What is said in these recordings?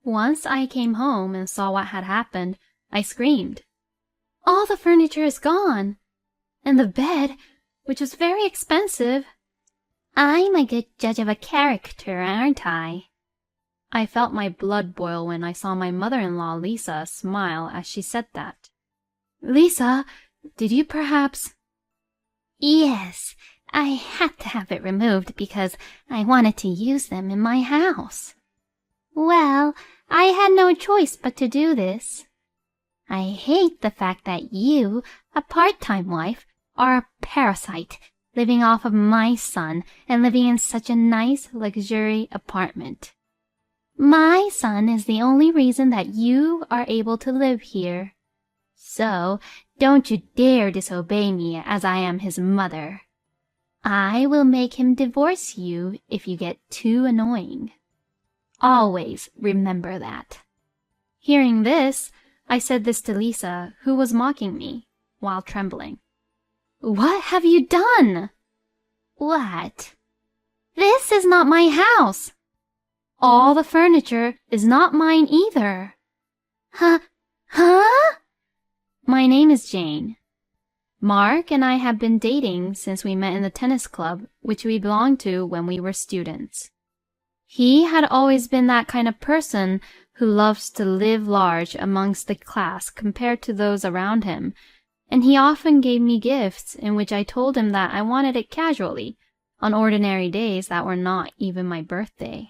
Once I came home and saw what had happened, I screamed. All the furniture is gone, and the bed, which was very expensive. I'm a good judge of a character, aren't I? I felt my blood boil when I saw my mother-in-law, Lisa, smile as she said that. Lisa, did you perhaps— Yes, I had to have it removed because I wanted to use them in my house. Well, I had no choice but to do this. I hate the fact that you, a part-time wife, are a parasite, living off of my son and living in such a nice luxury apartment. My son is the only reason that you are able to live here. So, don't you dare disobey me as I am his mother. I will make him divorce you if you get too annoying. Always remember that. Hearing this, I said this to Lisa, who was mocking me, while trembling. What have you done? What? This is not my house. All the furniture is not mine either. Huh? My name is Jane. Mark and I have been dating since we met in the tennis club, which we belonged to when we were students. He had always been that kind of person who loves to live large amongst the class compared to those around him, and he often gave me gifts in which I told him that I wanted it casually, on ordinary days that were not even my birthday.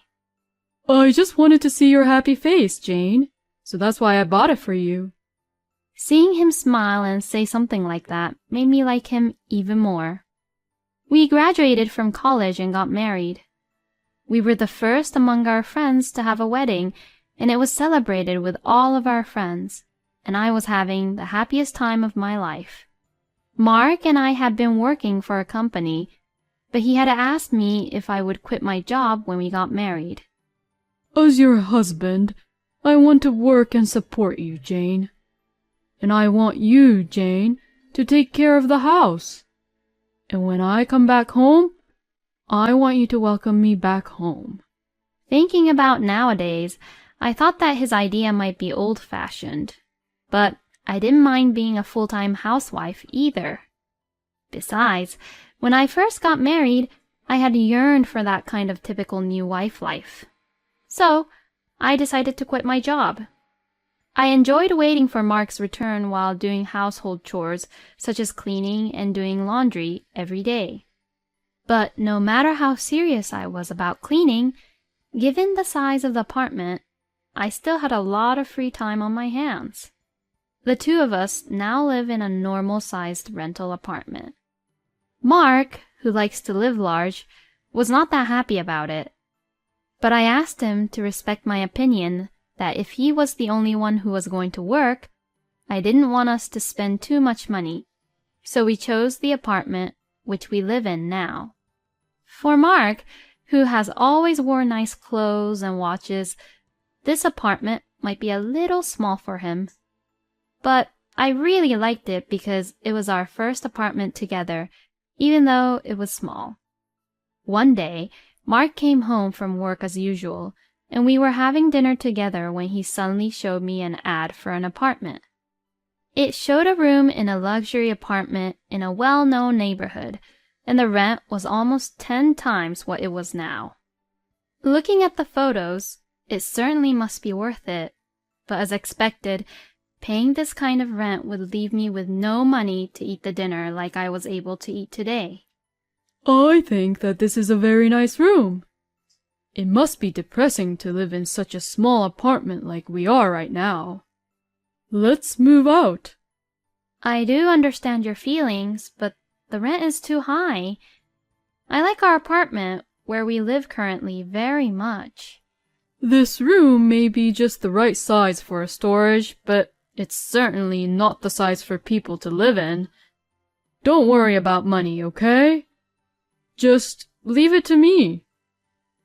I just wanted to see your happy face, Jane, so that's why I bought it for you. Seeing him smile and say something like that made me like him even more. We graduated from college and got married. We were the first among our friends to have a wedding, and it was celebrated with all of our friends, and I was having the happiest time of my life. Mark and I had been working for a company, but he had asked me if I would quit my job when we got married. As your husband, I want to work and support you, Jane. And I want you, Jane, to take care of the house. And when I come back home, I want you to welcome me back home. Thinking about nowadays, I thought that his idea might be old-fashioned, but I didn't mind being a full-time housewife either. Besides, when I first got married, I had yearned for that kind of typical new wife life. So, I decided to quit my job. I enjoyed waiting for Mark's return while doing household chores, such as cleaning and doing laundry every day. But no matter how serious I was about cleaning, given the size of the apartment, I still had a lot of free time on my hands. The two of us now live in a normal-sized rental apartment. Mark, who likes to live large, was not that happy about it. But I asked him to respect my opinion that if he was the only one who was going to work, I didn't want us to spend too much money, so we chose the apartment which we live in now. For Mark, who has always worn nice clothes and watches, this apartment might be a little small for him. But I really liked it because it was our first apartment together, even though it was small. One day, Mark came home from work as usual, and we were having dinner together when he suddenly showed me an ad for an apartment. It showed a room in a luxury apartment in a well-known neighborhood, and the rent was almost 10 times what it was now. Looking at the photos, it certainly must be worth it, but as expected, paying this kind of rent would leave me with no money to eat the dinner like I was able to eat today. I think that this is a very nice room. It must be depressing to live in such a small apartment like we are right now. Let's move out. I do understand your feelings, but the rent is too high. I like our apartment, where we live currently, very much. This room may be just the right size for a storage, but it's certainly not the size for people to live in. Don't worry about money, okay? Just leave it to me.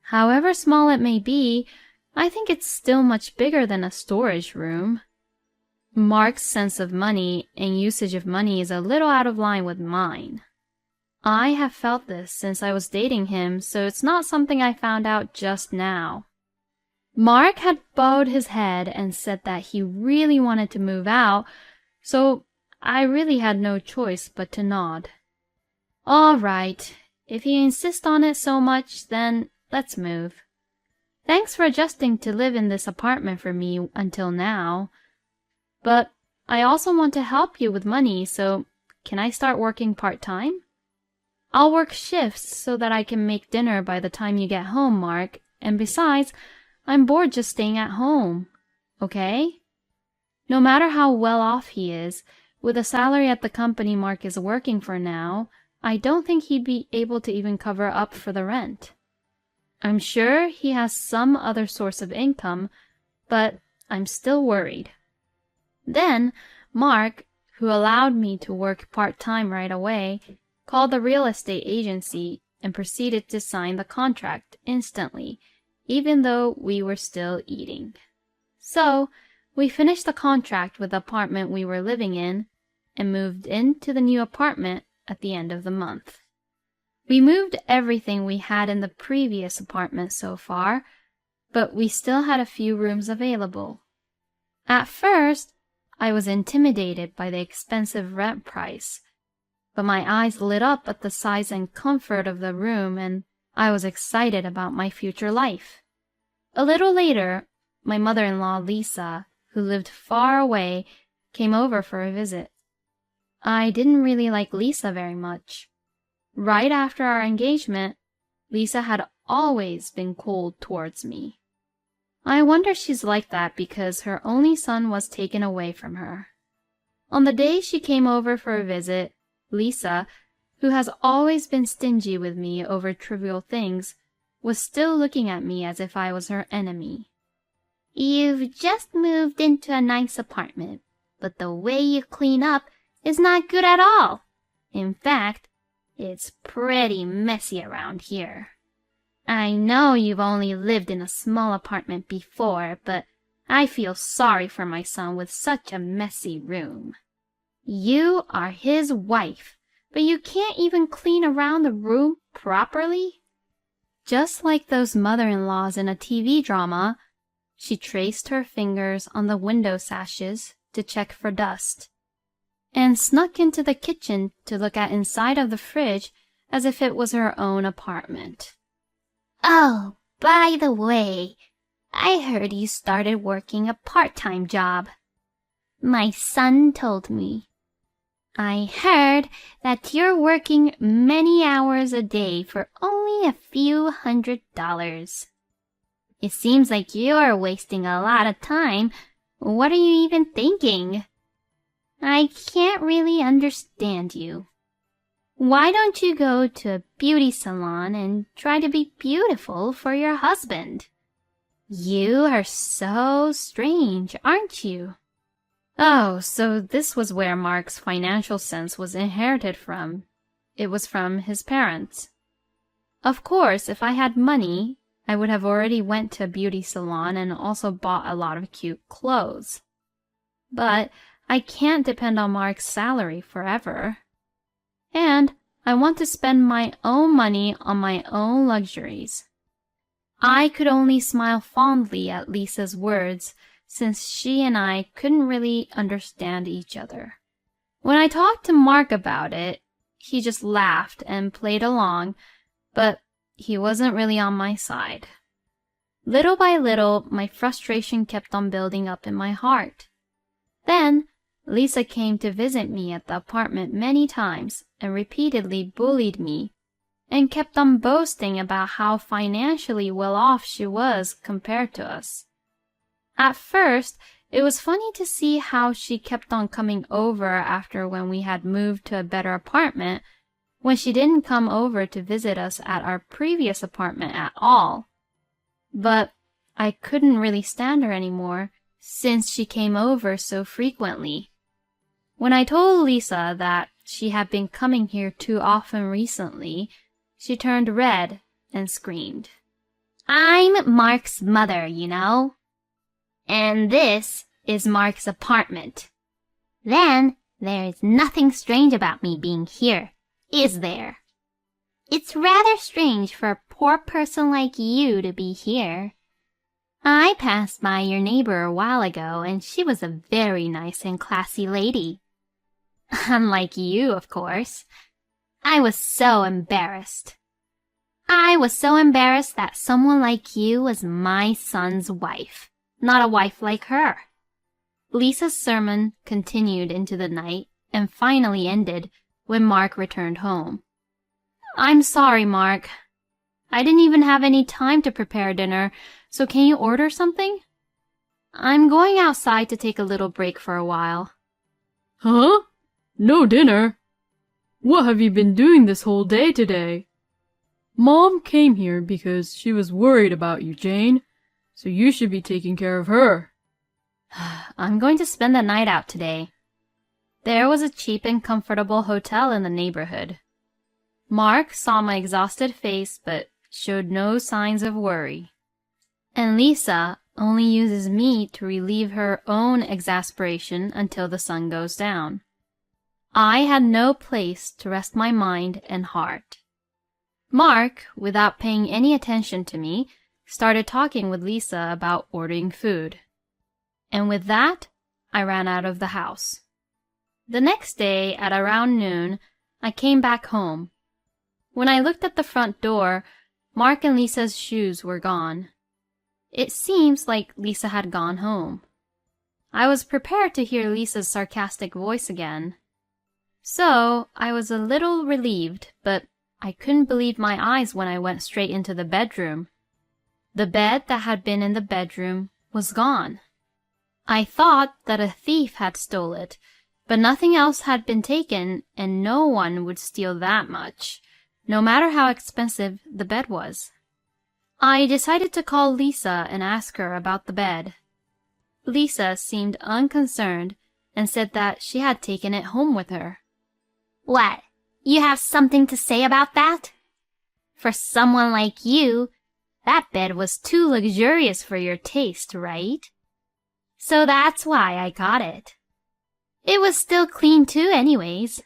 However small it may be, I think it's still much bigger than a storage room. Mark's sense of money and usage of money is a little out of line with mine. I have felt this since I was dating him, so it's not something I found out just now. Mark had bowed his head and said that he really wanted to move out, so I really had no choice but to nod. All right, if you insist on it so much, then let's move. Thanks for adjusting to live in this apartment for me until now. But I also want to help you with money, so can I start working part-time? I'll work shifts so that I can make dinner by the time you get home, Mark, and besides, I'm bored just staying at home. Okay? No matter how well off he is, with the salary at the company Mark is working for now, I don't think he'd be able to even cover up for the rent. I'm sure he has some other source of income, but I'm still worried. Then Mark, who allowed me to work part-time right away, called the real estate agency and proceeded to sign the contract instantly, even though we were still eating. So we finished the contract with the apartment we were living in and moved into the new apartment at the end of the month. We moved everything we had in the previous apartment so far, but we still had a few rooms available. At first, I was intimidated by the expensive rent price, but my eyes lit up at the size and comfort of the room, and I was excited about my future life. A little later, my mother-in-law Lisa, who lived far away, came over for a visit. I didn't really like Lisa very much. Right after our engagement, Lisa had always been cold towards me. I wonder she's like that because her only son was taken away from her. On the day she came over for a visit, Lisa, who has always been stingy with me over trivial things, was still looking at me as if I was her enemy. You've just moved into a nice apartment, but the way you clean up is not good at all. In fact, it's pretty messy around here. I know you've only lived in a small apartment before, but I feel sorry for my son with such a messy room. You are his wife, but you can't even clean around the room properly? Just like those mother-in-laws in a TV drama, she traced her fingers on the window sashes to check for dust, and snuck into the kitchen to look at inside of the fridge as if it was her own apartment. Oh, by the way, I heard you started working a part-time job. My son told me. I heard that you're working many hours a day for only a few $100s. It seems like you're wasting a lot of time. What are you even thinking? I can't really understand you. Why don't you go to a beauty salon and try to be beautiful for your husband? You are so strange, aren't you? Oh, so this was where Mark's financial sense was inherited from. It was from his parents. Of course, if I had money, I would have already went to a beauty salon and also bought a lot of cute clothes. But I can't depend on Mark's salary forever. And I want to spend my own money on my own luxuries. I could only smile fondly at Lisa's words, since she and I couldn't really understand each other. When I talked to Mark about it, he just laughed and played along, but he wasn't really on my side. Little by little, my frustration kept on building up in my heart. Then, Lisa came to visit me at the apartment many times and repeatedly bullied me, and kept on boasting about how financially well off she was compared to us. At first, it was funny to see how she kept on coming over after when we had moved to a better apartment, when she didn't come over to visit us at our previous apartment at all. But I couldn't really stand her anymore, since she came over so frequently. When I told Lisa that she had been coming here too often recently, she turned red and screamed. I'm Mark's mother, you know. And this is Mark's apartment. Then there is nothing strange about me being here, is there? It's rather strange for a poor person like you to be here. I passed by your neighbor a while ago, and she was a very nice and classy lady. Unlike you, of course. I was so embarrassed. I was so embarrassed that someone like you was my son's wife, not a wife like her. Lisa's sermon continued into the night and finally ended when Mark returned home. I'm sorry, Mark. I didn't even have any time to prepare dinner, so can you order something? I'm going outside to take a little break for a while. Huh? No dinner? What have you been doing this whole day today? Mom came here because she was worried about you, Jane, so you should be taking care of her. I'm going to spend the night out today. There was a cheap and comfortable hotel in the neighborhood. Mark saw my exhausted face but showed no signs of worry. And Lisa only uses me to relieve her own exasperation until the sun goes down. I had no place to rest my mind and heart. Mark, without paying any attention to me, started talking with Lisa about ordering food. And with that, I ran out of the house. The next day, at around noon, I came back home. When I looked at the front door, Mark and Lisa's shoes were gone. It seems like Lisa had gone home. I was prepared to hear Lisa's sarcastic voice again. So I was a little relieved, but I couldn't believe my eyes when I went straight into the bedroom. The bed that had been in the bedroom was gone. I thought that a thief had stolen it, but nothing else had been taken, and no one would steal that much, no matter how expensive the bed was. I decided to call Lisa and ask her about the bed. Lisa seemed unconcerned and said that she had taken it home with her. What? You have something to say about that? For someone like you, that bed was too luxurious for your taste, right? So that's why I got it. It was still clean too anyways.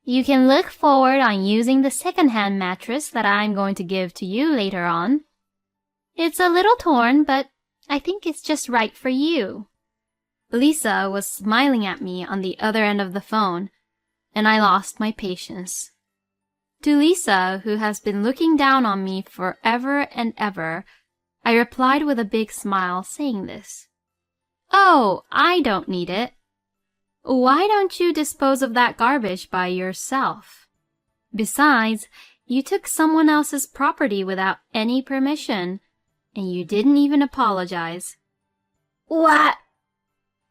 You can look forward on using the second-hand mattress that I'm going to give to you later on. It's a little torn, but I think it's just right for you. Lisa was smiling at me on the other end of the phone, and I lost my patience. To Lisa, who has been looking down on me forever and ever, I replied with a big smile saying this. Oh, I don't need it. Why don't you dispose of that garbage by yourself? Besides, you took someone else's property without any permission, and you didn't even apologize. What?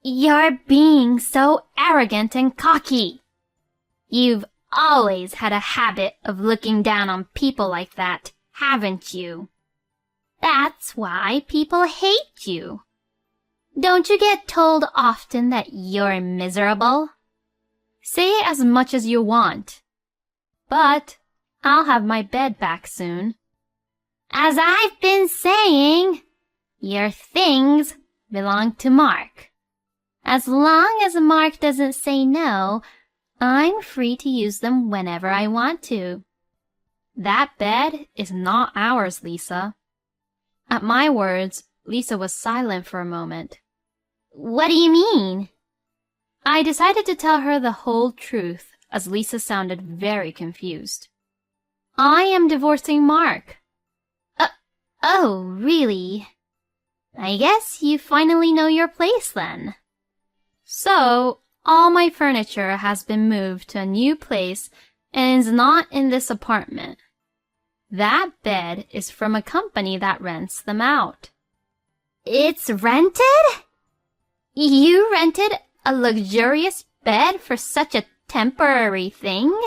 You're being so arrogant and cocky. You've always had a habit of looking down on people like that, haven't you? That's why people hate you. Don't you get told often that you're miserable? Say as much as you want. But I'll have my bed back soon. As I've been saying, your things belong to Mark. As long as Mark doesn't say no, I'm free to use them whenever I want to. That bed is not ours, Lisa. At my words, Lisa was silent for a moment. What do you mean? I decided to tell her the whole truth, as Lisa sounded very confused. I am divorcing Mark. Oh, really? I guess you finally know your place then. So, all my furniture has been moved to a new place and is not in this apartment. That bed is from a company that rents them out. It's rented? You rented a luxurious bed for such a temporary thing?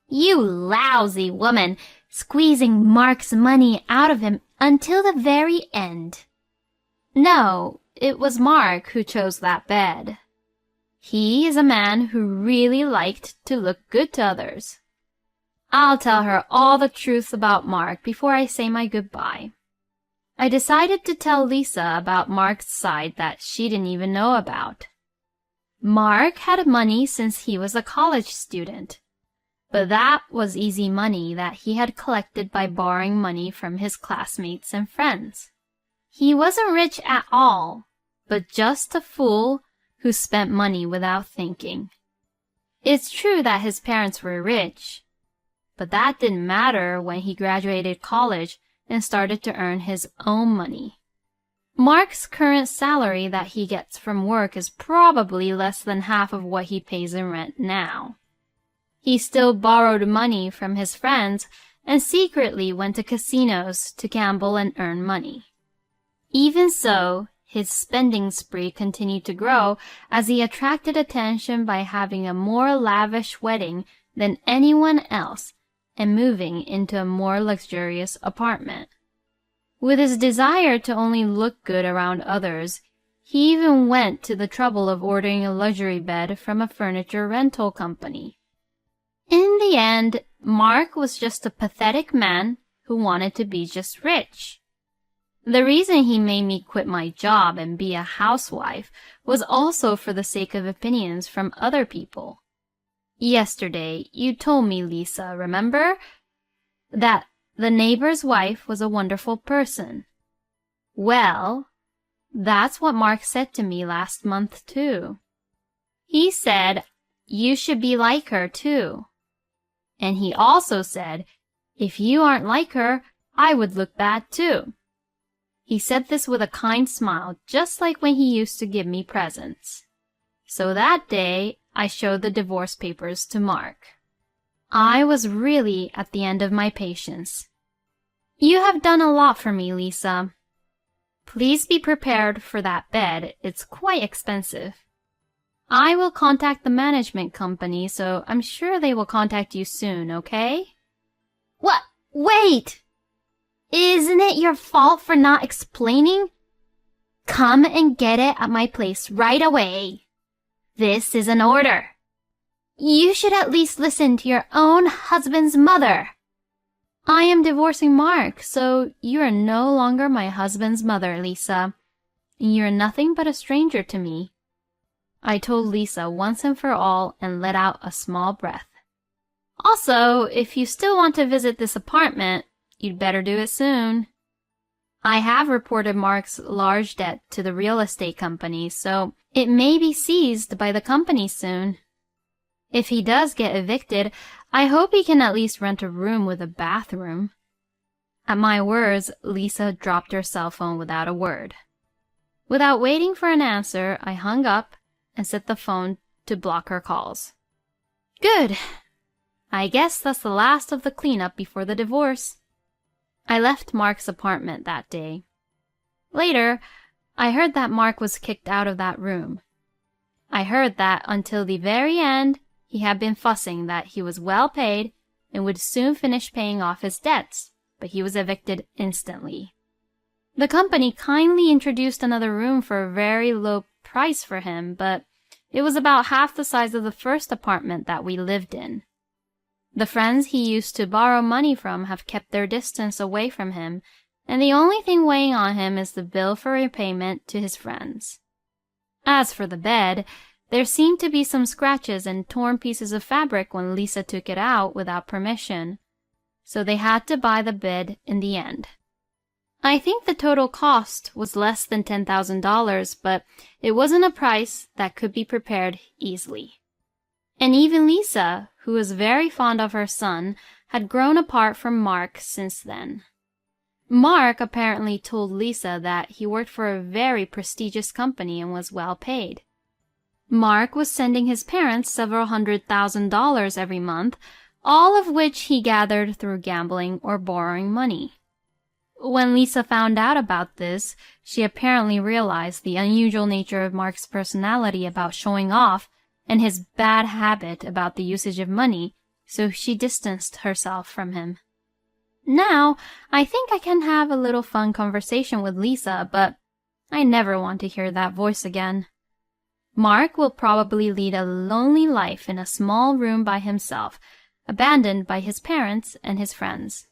You lousy woman, squeezing Mark's money out of him until the very end. No, it was Mark who chose that bed. He is a man who really liked to look good to others. I'll tell her all the truth about Mark before I say my goodbye. I decided to tell Lisa about Mark's side that she didn't even know about. Mark had money since he was a college student, but that was easy money that he had collected by borrowing money from his classmates and friends. He wasn't rich at all, but just a fool who spent money without thinking. It's true that his parents were rich, but that didn't matter when he graduated college and started to earn his own money. Mark's current salary that he gets from work is probably less than half of what he pays in rent now. He still borrowed money from his friends and secretly went to casinos to gamble and earn money. Even so, his spending spree continued to grow as he attracted attention by having a more lavish wedding than anyone else and moving into a more luxurious apartment. With his desire to only look good around others, he even went to the trouble of ordering a luxury bed from a furniture rental company. In the end, Mark was just a pathetic man who wanted to be just rich. The reason he made me quit my job and be a housewife was also for the sake of opinions from other people. Yesterday, you told me, Lisa, remember? That the neighbor's wife was a wonderful person. Well, that's what Mark said to me last month, too. He said, you should be like her, too. And he also said, if you aren't like her, I would look bad, too. He said this with a kind smile, just like when he used to give me presents. So that day, I showed the divorce papers to Mark. I was really at the end of my patience. You have done a lot for me, Lisa. Please be prepared for that bed. It's quite expensive. I will contact the management company, so I'm sure they will contact you soon, okay? What? Wait! Isn't it your fault for not explaining? Come and get it at my place right away. This is an order. You should at least listen to your own husband's mother. I am divorcing Mark, so you are no longer my husband's mother, Lisa. You're nothing but a stranger to me. I told Lisa once and for all and let out a small breath. Also, if you still want to visit this apartment, you'd better do it soon. I have reported Mark's large debt to the real estate company, so it may be seized by the company soon. If he does get evicted, I hope he can at least rent a room with a bathroom. At my words, Lisa dropped her cell phone without a word. Without waiting for an answer, I hung up and set the phone to block her calls. Good. I guess that's the last of the cleanup before the divorce. I left Mark's apartment that day. Later, I heard that Mark was kicked out of that room. I heard that until the very end, he had been fussing that he was well paid and would soon finish paying off his debts, but he was evicted instantly. The company kindly introduced another room for a very low price for him, but it was about half the size of the first apartment that we lived in. The friends he used to borrow money from have kept their distance away from him, and the only thing weighing on him is the bill for repayment to his friends. As for the bed, there seemed to be some scratches and torn pieces of fabric when Lisa took it out without permission, so they had to buy the bed in the end. I think the total cost was less than $10,000, but it wasn't a price that could be prepared easily. And even Lisa, who was very fond of her son, had grown apart from Mark since then. Mark apparently told Lisa that he worked for a very prestigious company and was well paid. Mark was sending his parents several $100,000 every month, all of which he gathered through gambling or borrowing money. When Lisa found out about this, she apparently realized the unusual nature of Mark's personality about showing off and his bad habit about the usage of money, so she distanced herself from him. Now, I think I can have a little fun conversation with Lisa, but I never want to hear that voice again. Mark will probably lead a lonely life in a small room by himself, abandoned by his parents and his friends.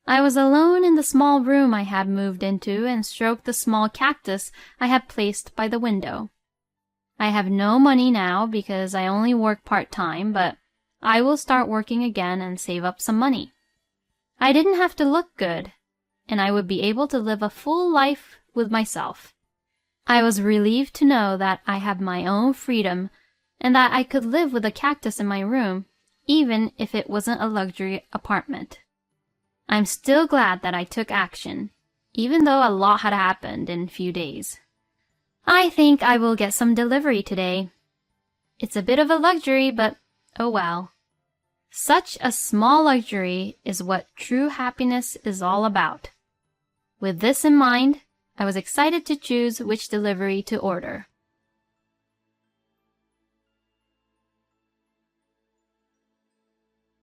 I was alone in the small room I had moved into and stroked the small cactus I had placed by the window. I have no money now because I only work part-time, but I will start working again and save up some money. I didn't have to look good. and I would be able to live a full life with myself. I was relieved to know that I had my own freedom and that I could live with a cactus in my room, even if it wasn't a luxury apartment. I'm still glad that I took action, even though a lot had happened in a few days. I think I will get some delivery today. It's a bit of a luxury, but oh well. Such a small luxury is what true happiness is all about. With this in mind, I was excited to choose which delivery to order.